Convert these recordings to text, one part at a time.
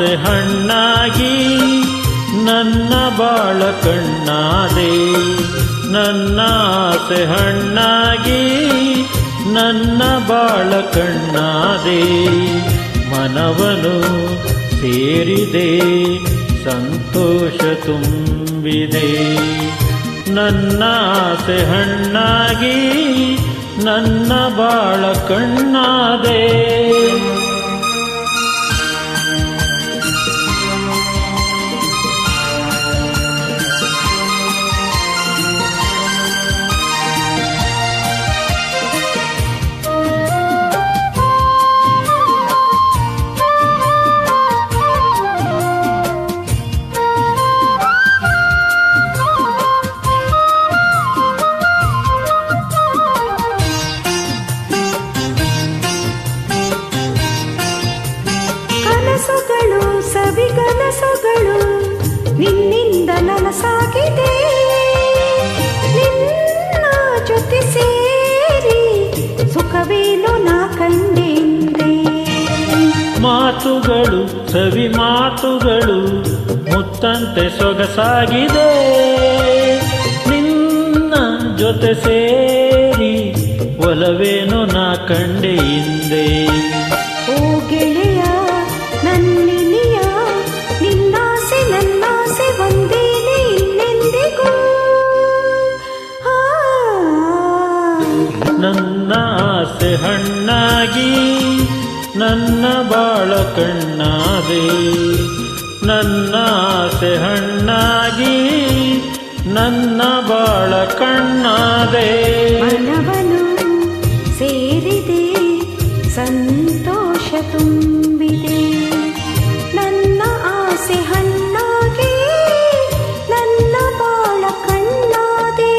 ಆಸೆ ಹಣ್ಣಾಗಿ ನನ್ನ ಬಾಳ ಕಣ್ಣಾದೆ, ನನ್ನ ಆಸೆ ಹಣ್ಣಾಗಿ ನನ್ನ ಬಾಳ ಕಣ್ಣಾದೆ. ಮನವನು ಸೇರಿದೆ ಸಂತೋಷ ತುಂಬಿದೆ, ನನ್ನ ಆಸೆ ಹಣ್ಣಾಗಿ ನನ್ನ ಬಾಳ ಕಣ್ಣಾದೆ. ಕನಸುಗಳು ಸವಿಗನಸುಗಳು ನಿನ್ನಿಂದ ನನಸಾಗಿದೆ, ನಿನ್ನ ಜೊತೆ ಸೇರಿ ಸುಖವೇನು ನಾ ಕಂಡೆಂದೆ. ಮಾತುಗಳು ಸವಿ ಮಾತುಗಳು ಮುತ್ತಂತೆ ಸೊಗಸಾಗಿದೆ, ನಿನ್ನ ಜೊತೆ ಸೇರಿ ಒಲವೇನು ನಾ ಕಂಡೆ ಹಿಂದೆ. ಓ ಗೆಳೆಯ ನನ್ನಿನಿಯ, ನಿನ್ನಾಸೆ ನನ್ನಾಸೆ ಒಂದೇನೆ ಇನ್ನೆಂದಿಗೂ. ನನ್ನ ಆಸೆ ಹಣ್ಣಾಗಿ ನನ್ನ ಬಾಳ ಕಣ್ಣಾದೆ, ನನ್ನ ಆಸೆ ಹಣ್ಣಾಗಿ ನನ್ನ ಬಾಳ ಕಣ್ಣಾದೆ. ಮನವನು ಸೇರಿದೆ ಸಂತೋಷ ತುಂಬಿದೆ, ನನ್ನ ಆಸೆ ಹಣ್ಣಾಗಿ ನನ್ನ ಬಾಳ ಕಣ್ಣಾದೆ.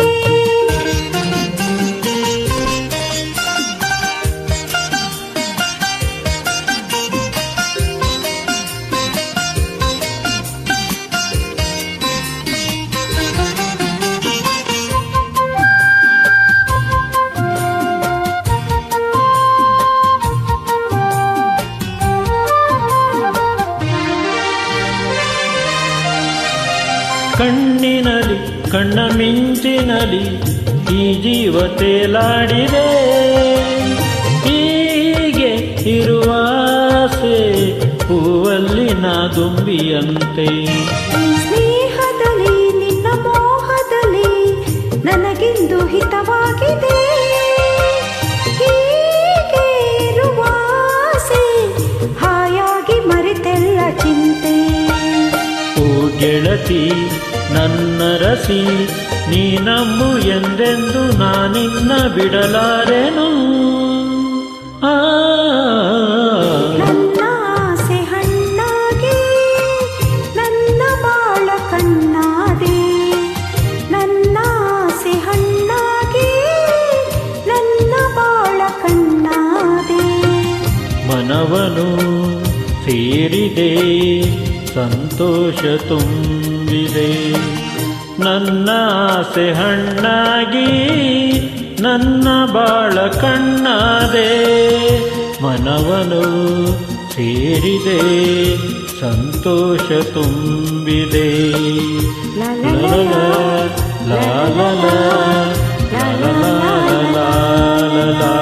ಕಣ್ಣಿನಲಿ ಕಣ್ಣ ಮಿಂಚಿನಲಿ ಈ ಜೀವ ತೇಲಾಡಿದೆ, ಹೀಗೆ ಇರುವ ಆಸೆ ಹೂವಲ್ಲಿ ನಾ ದುಂಬಿಯಂತೆ. ಸ್ನೇಹದಲ್ಲಿ ನಿನ್ನ ಮೋಹದಲ್ಲಿ ನನಗಿಂದು ಹಿತವಾಗಿದೆ, ಹೀಗೆ ಇರುವ ಆಸೆ ಹಾಯಾಗಿ ಮರೆತೆಲ್ಲ ಚಿಂತೆ. ಓ ಗೆಳತಿ ನನ್ನ ರಸಿ, ನೀನಂಬು ಎಂದೆಂದು ನಾನಿನ್ನ ಬಿಡಲಾರೆನು. ನನ್ನ ಆಸೆ ಹಣ್ಣಾಗಿ ನನ್ನ ಬಾಳ ಕಣ್ಣಾದೆ, ನನ್ನ ಆಸೆ ಹಣ್ಣಾಗಿ ನನ್ನ ಬಾಳ ಕಣ್ಣಾದೆ. ಮನವನು ಸೇರಿದೆ ಸಂತೋಷ ತುಂಬಿದೆ, ನನ್ನ ಆಸೆ ಹಣ್ಣಾಗಿ ನನ್ನ ಬಾಳ ಕಣ್ಣಾದೆ. ಮನವನು ಸೇರಿದೆ ಸಂತೋಷ ತುಂಬಿದೆ. ಲಾ ಲಾ ಲಾ ಲಾ ಲಾ ಲಾ ಲಾ ಲಾ ಲಾ ಲಾ ಲಾ ಲಾ.